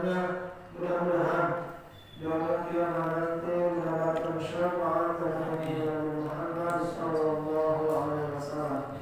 kedepannya. Mudah-mudahan yaumul qiyamah nanti mendapatkan syafaat dari Nabi Muhammad sallallahu alaihi wasallam.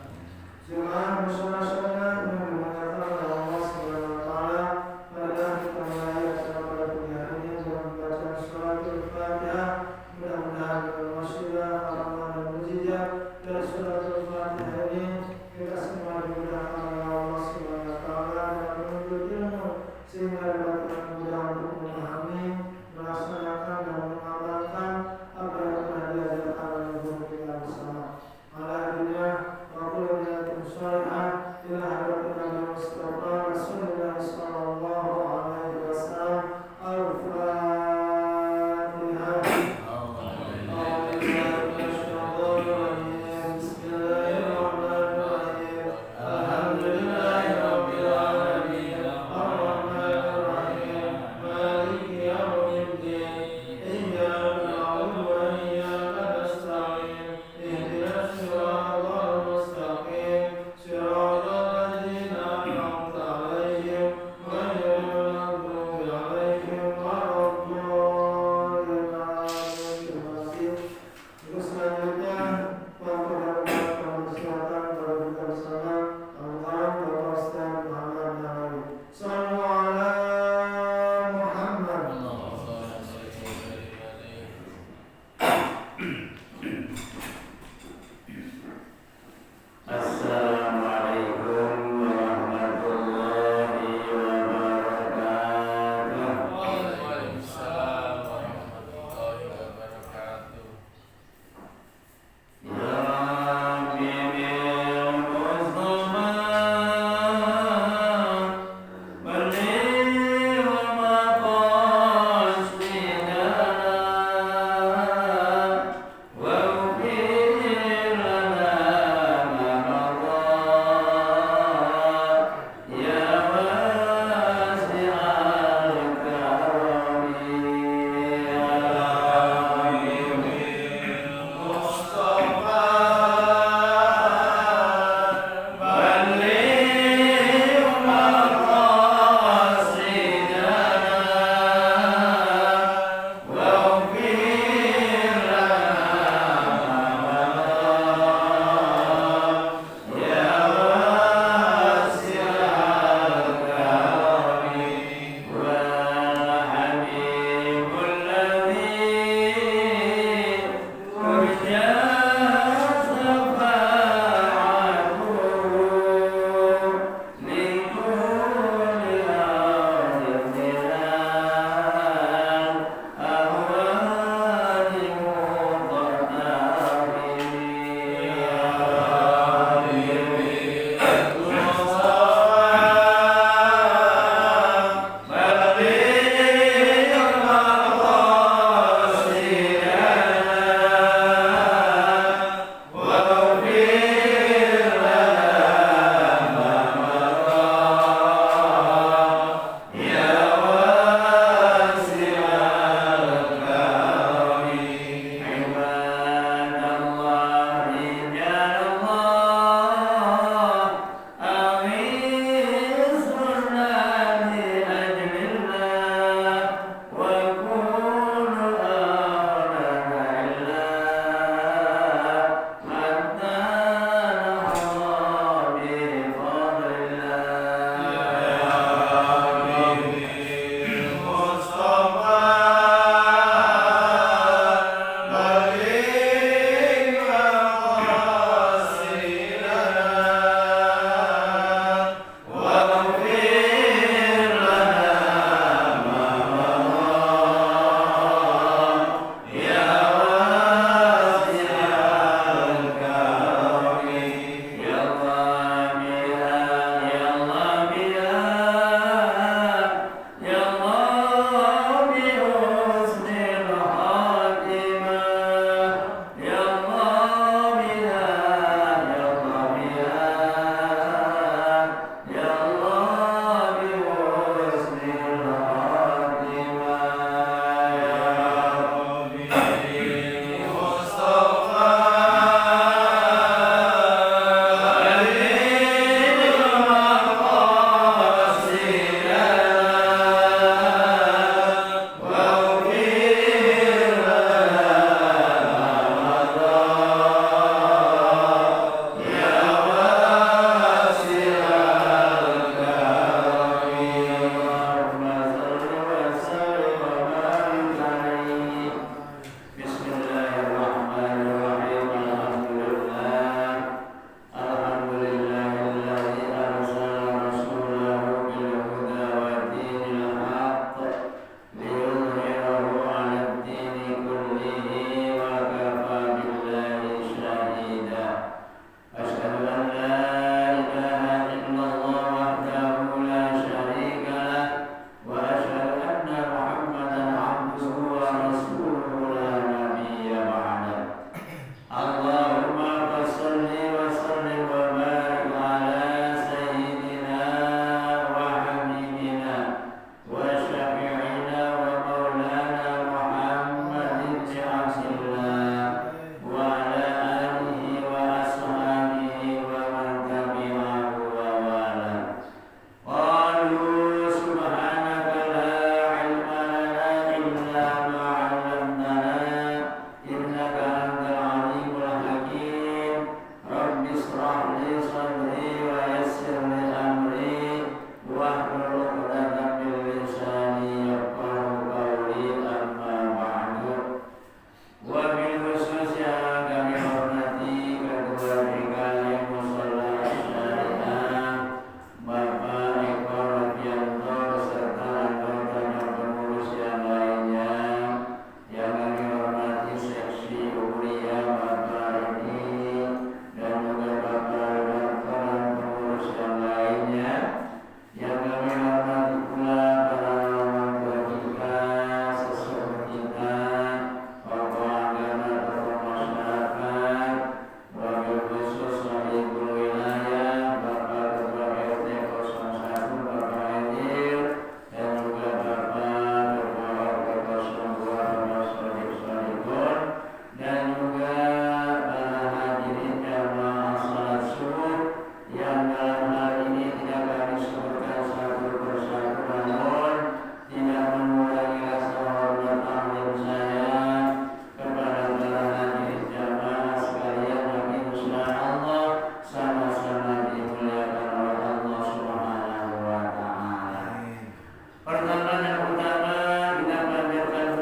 Jemaah muslimin sekalian yang dimuliakan oleh Allah Subhanahu wa taala, marilah kita mulai acara pada pagi hari ini dengan membaca surat Al-Fatihah. Mudah-mudahan dengan wasilah harapan dan mukjizat dari surat Al-Fatihah ini kita semua dimudahkan oleh Allah Subhanahu wa taala dalam menuntut ilmu sehingga dapat mudah untuk memahami, melaksanakan dan mengamalkan apa yang telah diajarkan oleh guru kita bersama. Alhamdulillah, wa qul niyatum shalihah ila hadratin Nabi Mustafa Rasulullah sallallahu alaihi wasallam. Al-Fatihah. Bismillahirrahmanirrahim. Alhamdulillahirabbil alamin. Arrahmanirrahim.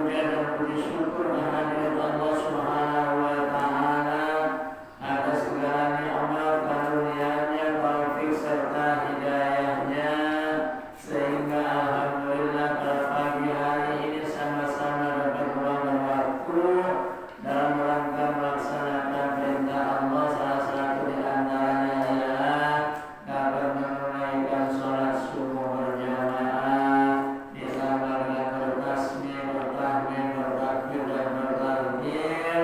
puja dan puji syukur kehadirat Allah Subhanahu wa Ta'ala atas segala nikmat karunia-Nya, taufik serta hidayah-Nya, sehingga alhamdulillah pada pagi hari ini sama-sama dapat meluangkan waktu dalam rangka melaksanakan perintah Allah. Salah satu di antaranya ialah dapat menunaikan sholat subuh berjamaah ditambah dengan bertasbih, bertahmid, bertakbir dan bertakbir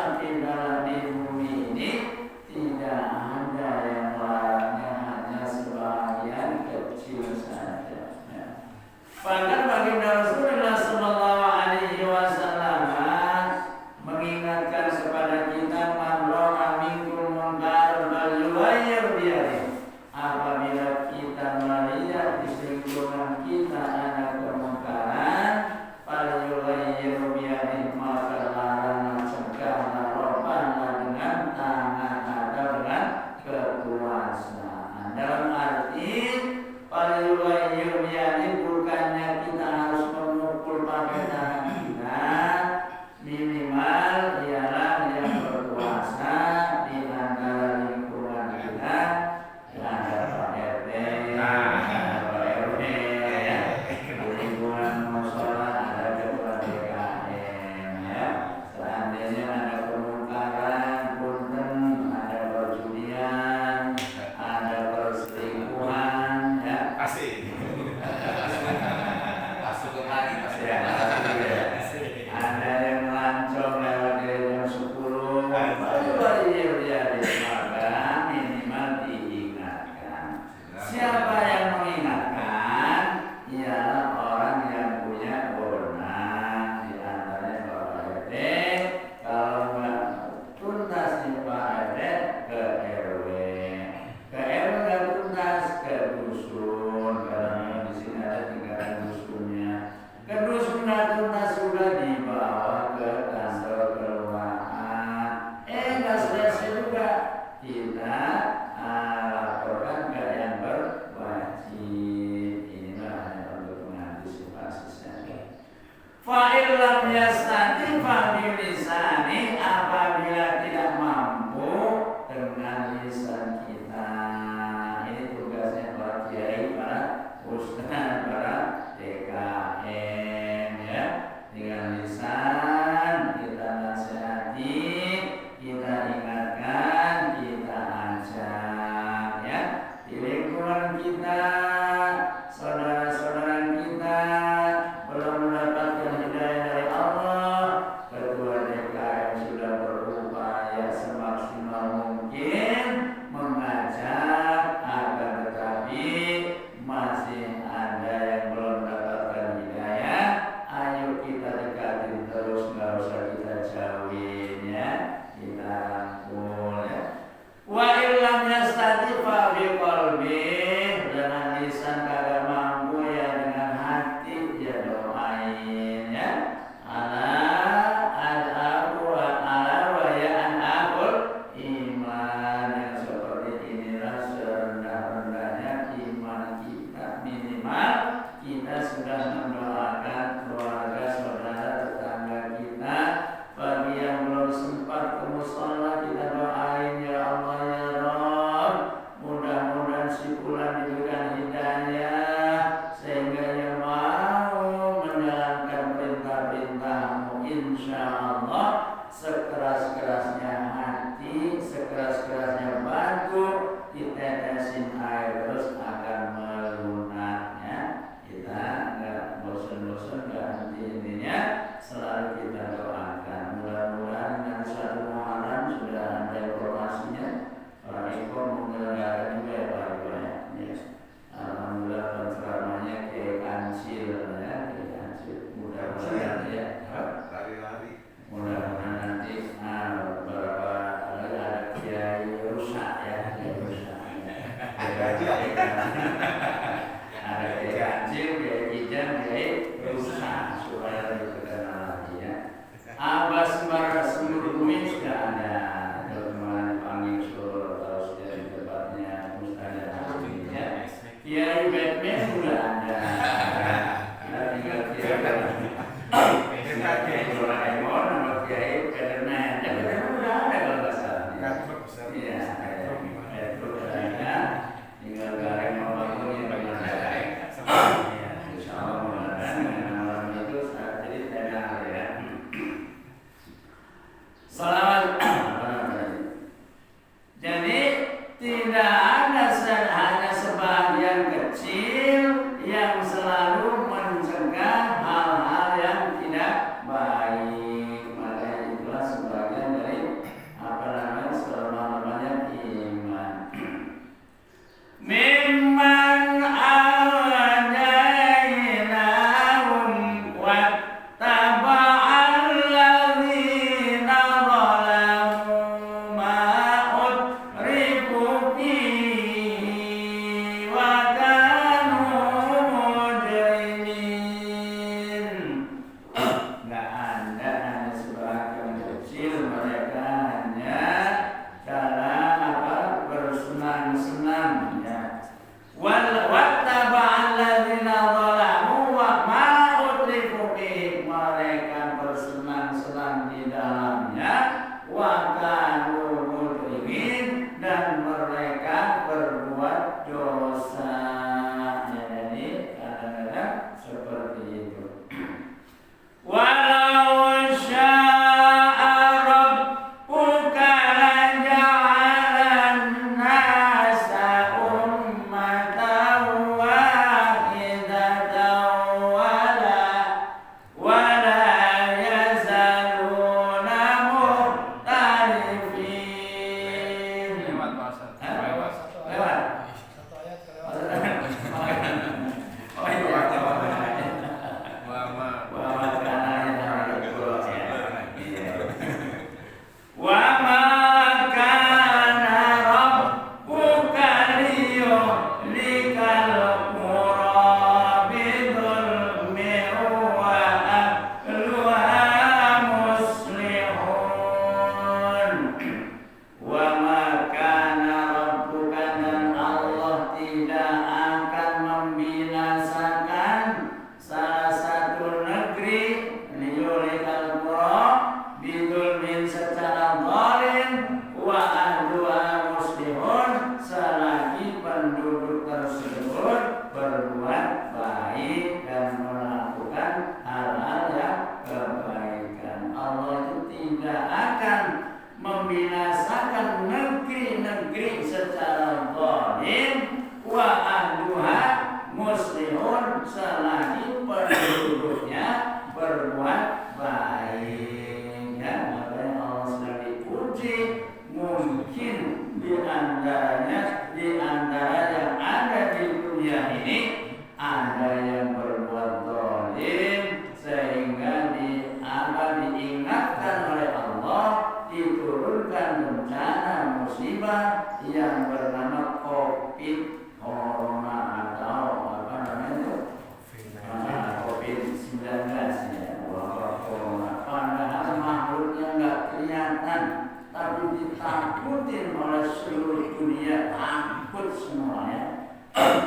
tapi dalam di bumi ini tidak ada yang larangnya, hanya sebagian kecil saja. Bahkan baginda Rasulullah Sallallahu Alaihi Wasallam mengingatkan kepada kita, man ra'a minkum munkaran falyughayyir biyadihi. Apabila kita melihat di lingkungan kita ada kemungkaran, falyughayyir biyadihi, maka larang cegahlah, robahlah dengan tangan atau dengan kekuasaan. Dalam arti falyughayyir biyadihi bukannya kita harus memukul pakai tangan kita, minimal ialah yang berkuasa di antara lingkungan kita. Ada Pak RT, ada Pak RW, ya. Di lingkungan musola ada ketua DKM, ya. Seandainya ada kemungkaran, punten, ada perjudian, ada perselingkuhan, ya. Asik. Masuk ke hari, masuk Ya, ada yang melancong lewat dari jam 10, baru dia maka minimal diingatkan. Siapa yang mengingatkan? Ialah orang yang punya wewenang, di antaranya Bapak RT. Kalau nggak tuntas di Pak RT, ke RW. Ke RW nggak tuntas, ke dusun. Karena di sini ada tingkatan dusunnya. Ke dusun nggak tuntas sudah dibawa ke kantor kelurahan. Nggak selesai juga, kita laporkan ke yang berwajib. Inilah hanya untuk mengantisipasi saja. Fa'il lam yastati fa'bilisani, apabila tidak mampu dengan lisan kita. Ini tugasnya para kiai, para ustaz, para DKM, ya. Dengan lisan kita nasihati, kita ingatkan, kita ajak, ya. Di lingkungan kita, saudara-saudara kita belum mendapatkan hidayah dari Allah, ketua DKM sudah berupaya semaksimal mungkin mengajak, akan tetapi masih ada yang belum mendapatkan hidayah. Ayo kita dekatin terus, nggak usah kita jauhin, ya. Kita rangkul, ya. Wa illam yastati fa bi qalbi, dengan lisan kagak mampu, ya dengan hati dia doain, ya. Ala wa ya an aqul iman, yang seperti inilah serendah-rendahnya iman kita. Minimal kita sudah mendoakan keluarga, saudara, tetangga kita. Bagi yang belum sempat ke mushola, kita doain, ya Allah, ya Rabb, mudah-mudahan si fulan diberikan hidayah sehingga ia mau menjalankan perintah-perintahmu. Insya Allah sekeras-kerasnya hati, sekeras-kerasnya batu, ditetesin air terus akan melunak, ya. Kita nggak bosan-bosan, nggak henti-hentinya, selalu kita doakan. Mudah-mudahan dengan satu Muharram sudah ada informasinya. Para ikhwan menyelenggarakan juga, ya Pak Ibu, ya. Yes. Alhamdulillah penceramahnya Kiai Kancil, ya. Kiai Kancil. Mudah-mudahan, ya. lari-lari. Mudah-mudahan nanti beberapa membinasakan negeri-negeri secara zalim, wa ahluha muslihun, selagi penduduknya berbuat baik. Ya, makanya Allah sedang dipuji. Mungkin di antara yang ada di dunia ini ada yang berbuat zalim, sehingga diingatkan oleh Allah, diturunkan bencana musibah yang bernama COVID, corona atau apa namanya COVID-19 ya, wabah corona. Padahal makhluknya nggak kelihatan, tapi ditakutin oleh seluruh dunia, takut semuanya.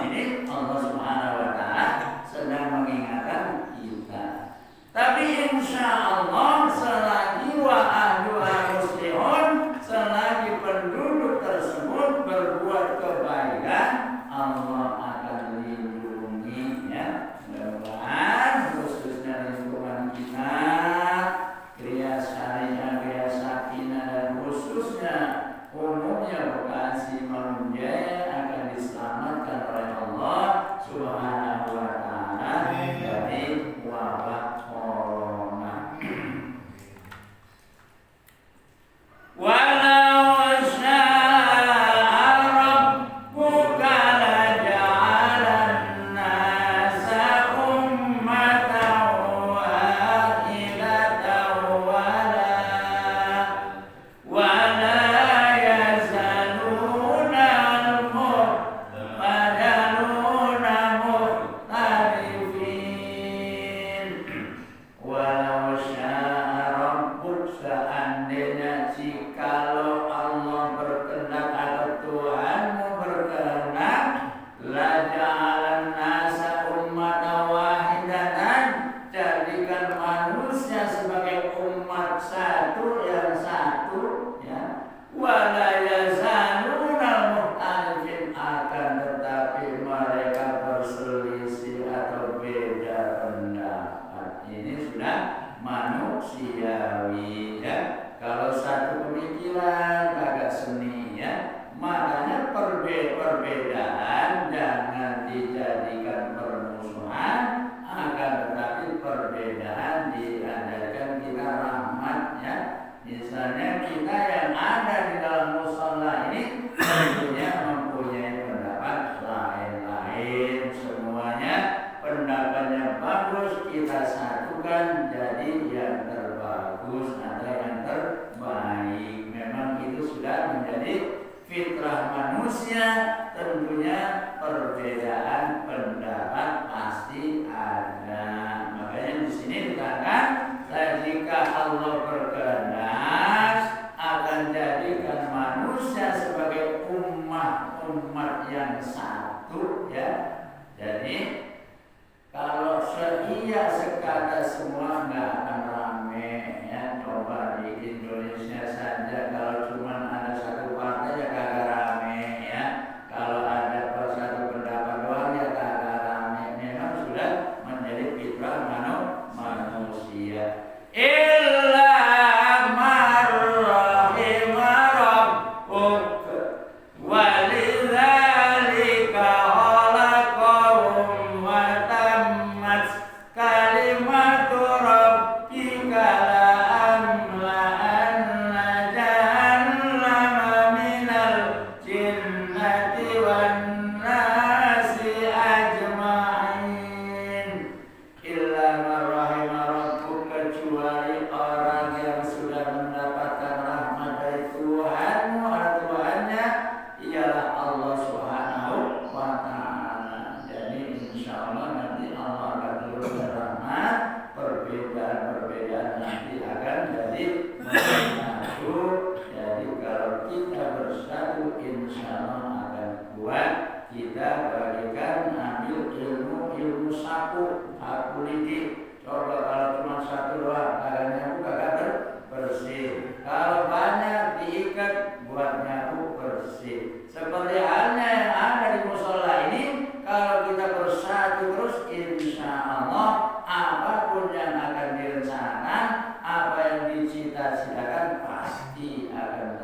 Ini Allah Subhanahu wa Ta'ala sedang mengingatkan kita. Tapi insya Allah selagi wa ahluha muslihun, selagi penduduk tersebut berbuat kebaikan, Allah akan lindungi, ya. Mudah-mudahan khususnya lingkungan kita, Kriya Syariah, Kriya Sakinah, dan khususnya umumnya Bekasi Mangun Jaya akan diselamatkan oleh Allah Subhanahu wa Ta'ala dari wabah corona. Walau syaa rabbuka laja'alan nasa ummatan wahidatan wala yazaluna mukhtalifin. Walau syaa rabbuk, seandainya jikalau Allah berkehendak atau Tuhanmu berkehendak, laja'alan nasa ummatan wahidatan, jadikan manusia sebagai umat satu yang satu, ya. Wala yazaluna mukhtalifin, akan tetapi mereka berselisih atau beda pendapat. Ini sudah manusiawi, ya. Kalau satu pemikiran agak seni, ya. Makanya perbedaan jangan dijadikan permusuhan, akan tetapi perbedaan diadakan kita rahmat, ya. Misalnya kita yang ada di dalam mushola ini tentunya mempunyai pendapat lain-lain, semuanya pendapatnya bagus, kita satukan jadi yang terbagus atau yang terbaik. Memang itu sudah menjadi fitrah manusia, tentunya perbedaan pendapat pasti ada. Makanya di sini dikatakan, jika Allah berkehendak akan jadikan manusia sebagai umat yang satu, ya. Jadi kalau seia sekata semua nggak akan rame, ya. Coba di Indonesia saja kalau cuma ada satu partai ya kagak rame, ya. Kalau ada satu pendapat doang ya kagak rame. Memang sudah menjadi fitrah manusia. Illa marrahima rabbuk walidzalika khalaqahum wa tammat kalimatu rabbika la'amla'anna jahannama minal jinnati wan nasi ajma'in. Illa marrahima rabbuk, kecuali orang yang sudah mendapatkan rahmat dari Tuhanmu atau Tuhannya, ialah Allah Subhanahu wa Ta'ala. Jadi insya Allah nanti Allah akan turunkan rahmat, perbedaan nanti akan jadi bersatu. Jadi kalau kita bersatu insya Allah akan kuat. Kita bagikan ambil ilmu sapu lidi. Coba kalau cuma satu doang, kagak nyapu kagak bersih. Kalau banyak diikat buat nyapu bersih. Seperti halnya yang ada di musola ini, kalau kita bersatu terus, insya Allah apapun yang akan direncanakan, apa yang dicita-citakan pasti akan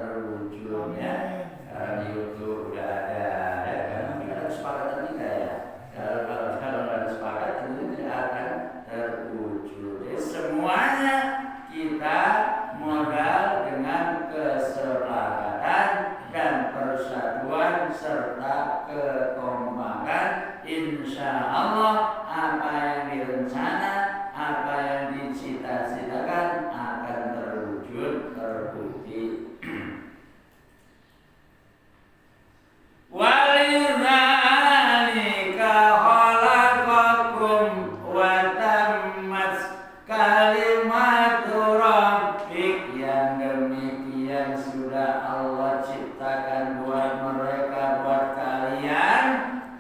kekompakan, insya Allah apa yang direncana, apa yang dicita-citakan akan terwujud, terbukti. Walidzalika khalaqakum wa tammat kalimatu rabbik, yang demikian sudah Allah ciptakan buat mereka, buat kalian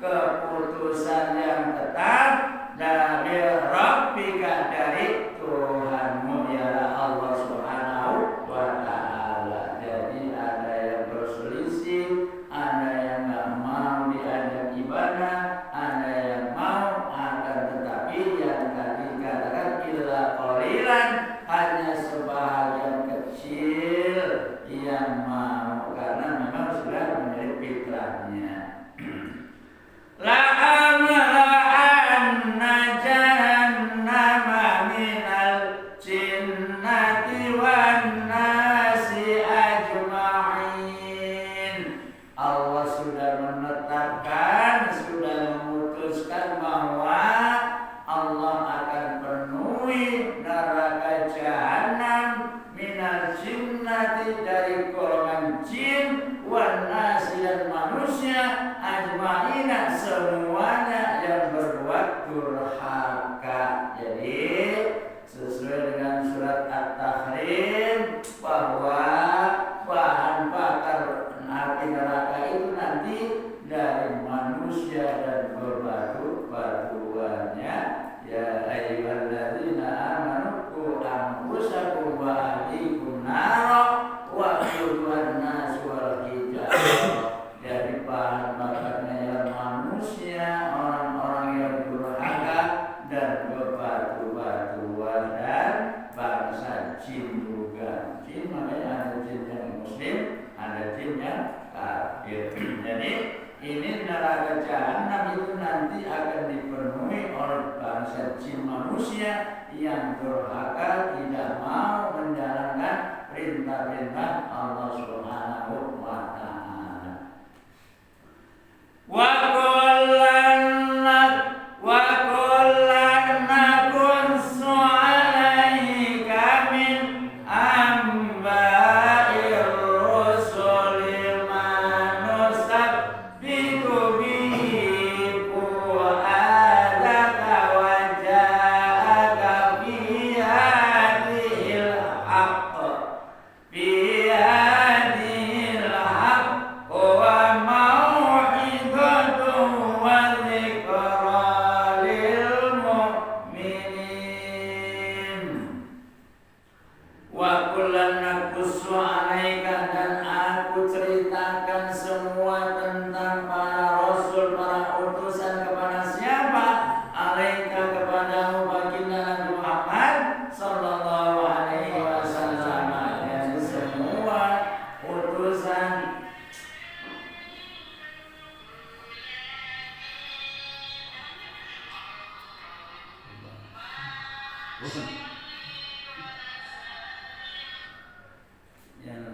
keputusan yang tetap dari Rabbika, dari Tuhanmu, ya Allah Subhanahu wa ta'ala. Jadi ada yang berselisih, ada yang nggak mau diajak ibadah, ada yang mau, akan tetapi yang tadi katakan illa qalilan, hanya sebahagian kecil yang mau, karena memang sudah menjadi fitrahnya. La'amla'anna jahannama minal jinnati wan nasi ajma'in. Allah sudah menetapkan, sudah memutuskan bahwa Allah akan penuhi neraka jahanam minal jinnati, dari golongan jin, wan nasi, dan manusia, ajma'ina, semuanya yang berbuat durhaka. Jadi sesuai dengan surat At-Tahrim bahwa bahan bakar api neraka itu nanti dari manusia dan berbatu-batuannya. Ya ayyuhalladzina amanu qu anfusakum wa ahlikum nara wa quduhan nas wal hijarah. Dari bahan bakarnya yang manusia, orang-orang yang durhaka, dan bebatu-batuan, dan bangsa jin juga. Jin makanya ada jin yang muslim, ada jin yang kafir. Jadi ini neraka jahanam itu nanti akan dipenuhi oleh bangsa jin manusia yang durhaka, tidak mau menjalankan perintah-perintah Allah Subhanahu wa ta'ala. Wa kullan naqussu 'alaika min amba'ir rusuli ma nusabbitu bihi fu'adaka wa ja'aka fi hadhil haqq, fi hadhil haqq wa mau'izatun wa dzikra lil mu'minin. Wa kullan naqussu 'alaika, dan aku ceritakan semua tentang para rasul, para utusan, kepada siapa? 'Alaika, kepadamu baginda Nabi Muhammad sallallahu alaihi wasallam. Dan semua utusan yang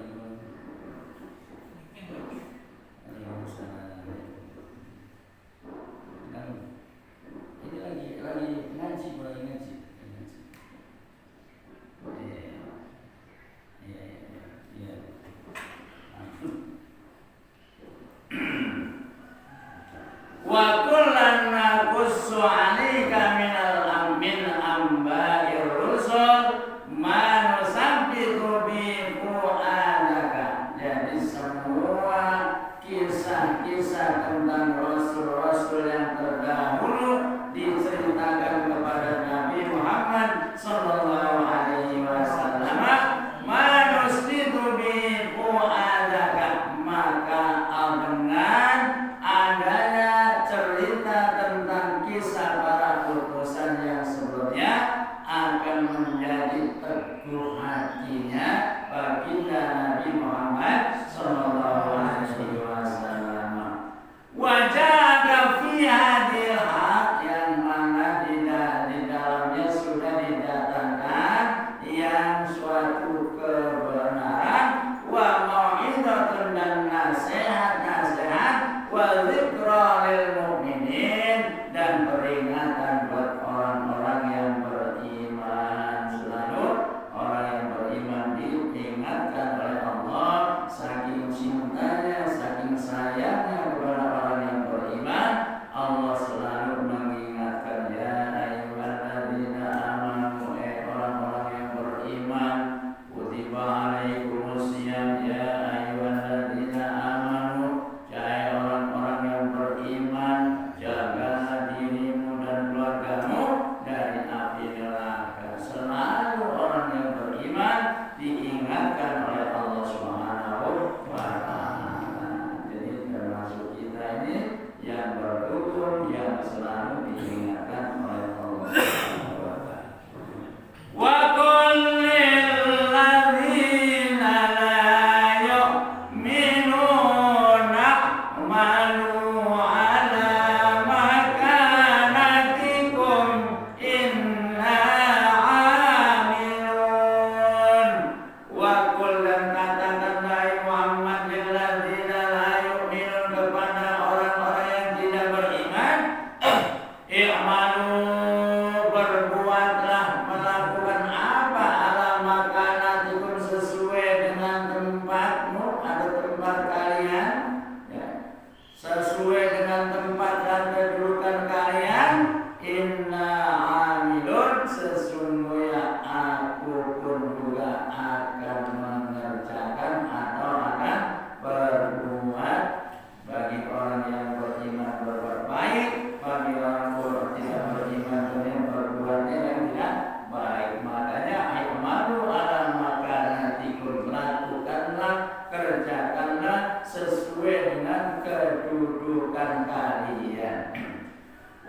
kedudukan kalian.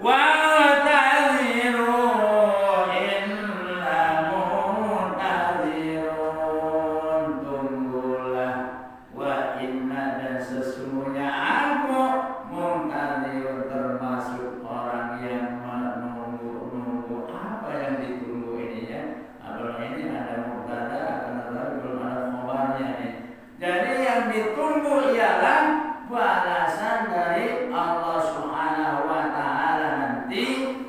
Wa taziru innamu tazirun, tunggulah, wa inna, dan sesungguhnya aku muntazirun, termasuk orang yang menunggu-nunggu. Apa yang ditunggu ini ya? Kalau ini ada mubtada, akan tetapi belum ada khabarnya nih. Jadi yang ditunggu ialah balasan dari Allah Subhanahu wa Ta'ala nanti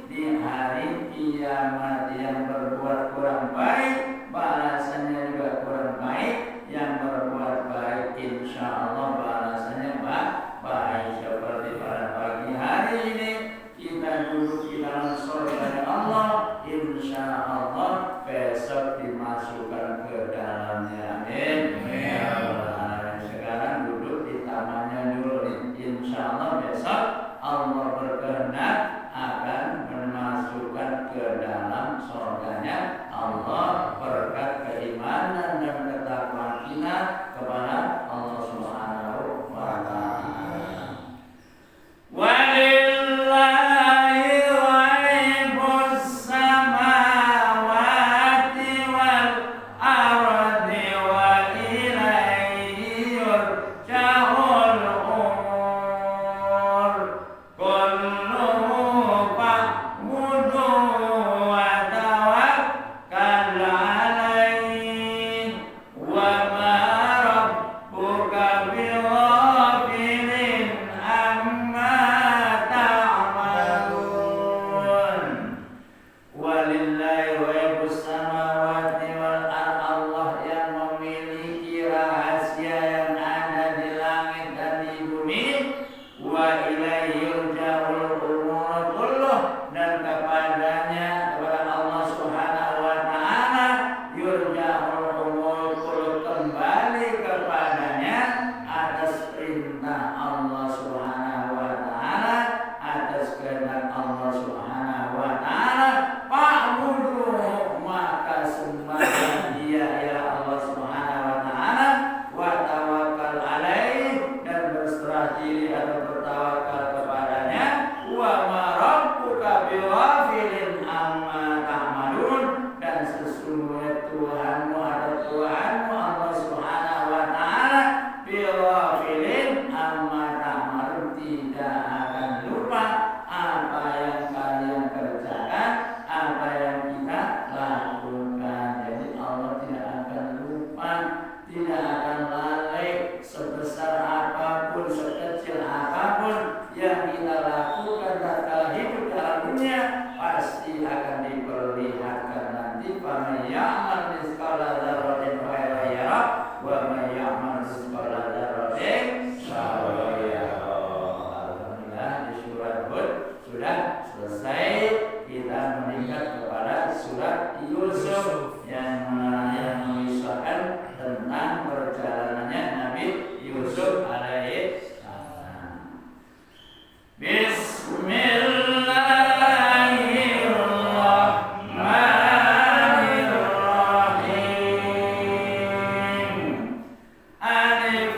di hari kiamat. Yang berbuat kurang baik, balasannya juga kurang baik. Yang berbuat baik, insya Allah balasannya baik. Seperti pada pagi hari ini kita duduk di dalam surga Allah, insya Allah besok dimasukkan ke dalamnya. Amin. Sekarang duduk di tamannya dulu nih. Insya Allah besok Allah berkehendak akan memasukkan ke dalam surganya Allah berkat keimanan dan ketakwaan kita kepada Allah Subhanahu wa Ta'ala. Walillahi ghaibus samawati wal ardi wa ilaihi yurja'ul umur. Kullu fa'budu wa tawakkal 'alaihi wa ma rabbuka bighafilin amma ta'malun. Walillahi ghaibus samawati wal ard, Allah yang memiliki rahasia yang ada di langit dan di bumi. Wa ilaihi yurja'ul umur kulluh, dan kepadanya, kepada Allah Subhanahu wa Ta'ala, yurja'ul umur kulluh, kembali kepadanya atas perintah Allah Subhanahu wa Ta'ala, atas kehendak Allah Subhanahu wa Ta'ala. Fa'buduhu, maka sembahlah Dia ya Allah Subhanahu wa Ta'ala, wa tawakkal 'alaihi, dan berserah diri atau bertawakal kepadanya. Wa ma rabbuka bighafilin amma ta'malun, dan sesungguhnya Tuhanmu atau Tuhanmu Allah Subhanahu wa Ta'ala bighafilin amma ta'malun, tidak akan lupa apa yang kalian kerjakan, apa yang kita lakukan. Jadi Allah tidak akan lupa, tidak akan lalai. Sebesar apapun, sekecil apapun yang kita lakukan tatkala hidup dalam dunia, pasti akan diperlihatkan nanti. Faman ya'mal mithqala dzarratin khairan yarah, wa man ya'mal mithqala dzarratin syarran yarah. Alhamdulillah, di surat Hud sudah selesai. Kita meningkat kepada surat Yusuf yang mengisahkan tentang perjalanannya Nabi Yusuf alaihi salam. Bismillahirrahmanirrahim. Alif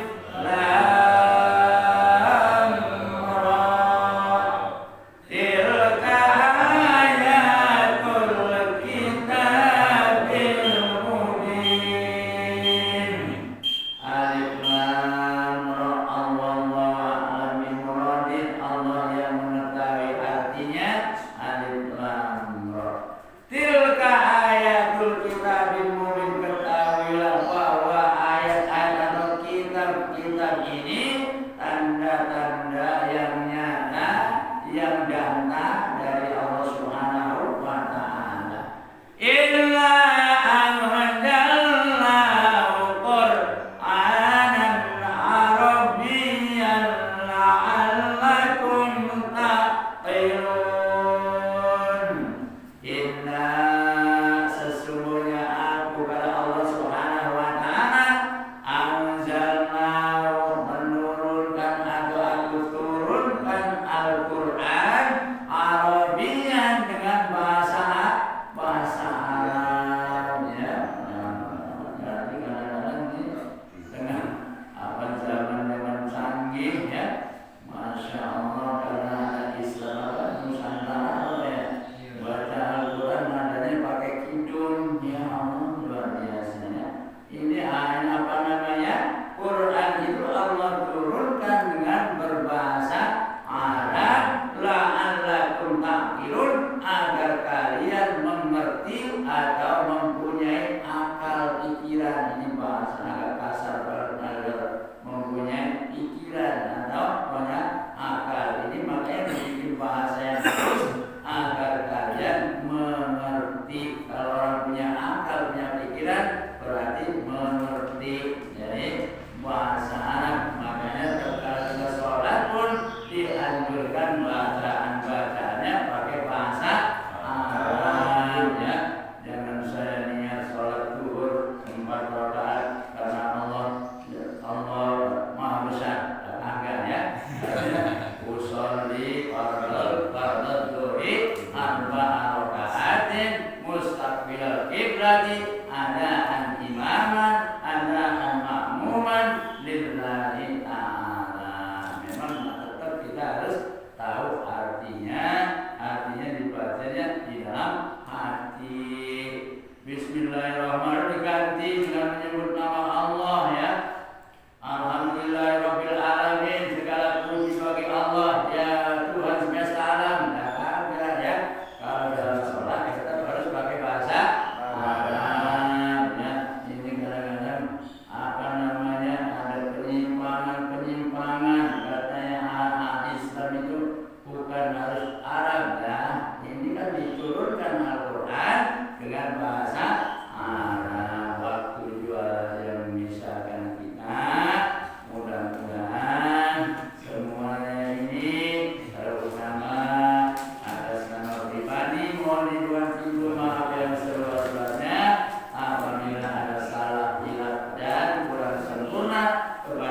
kepada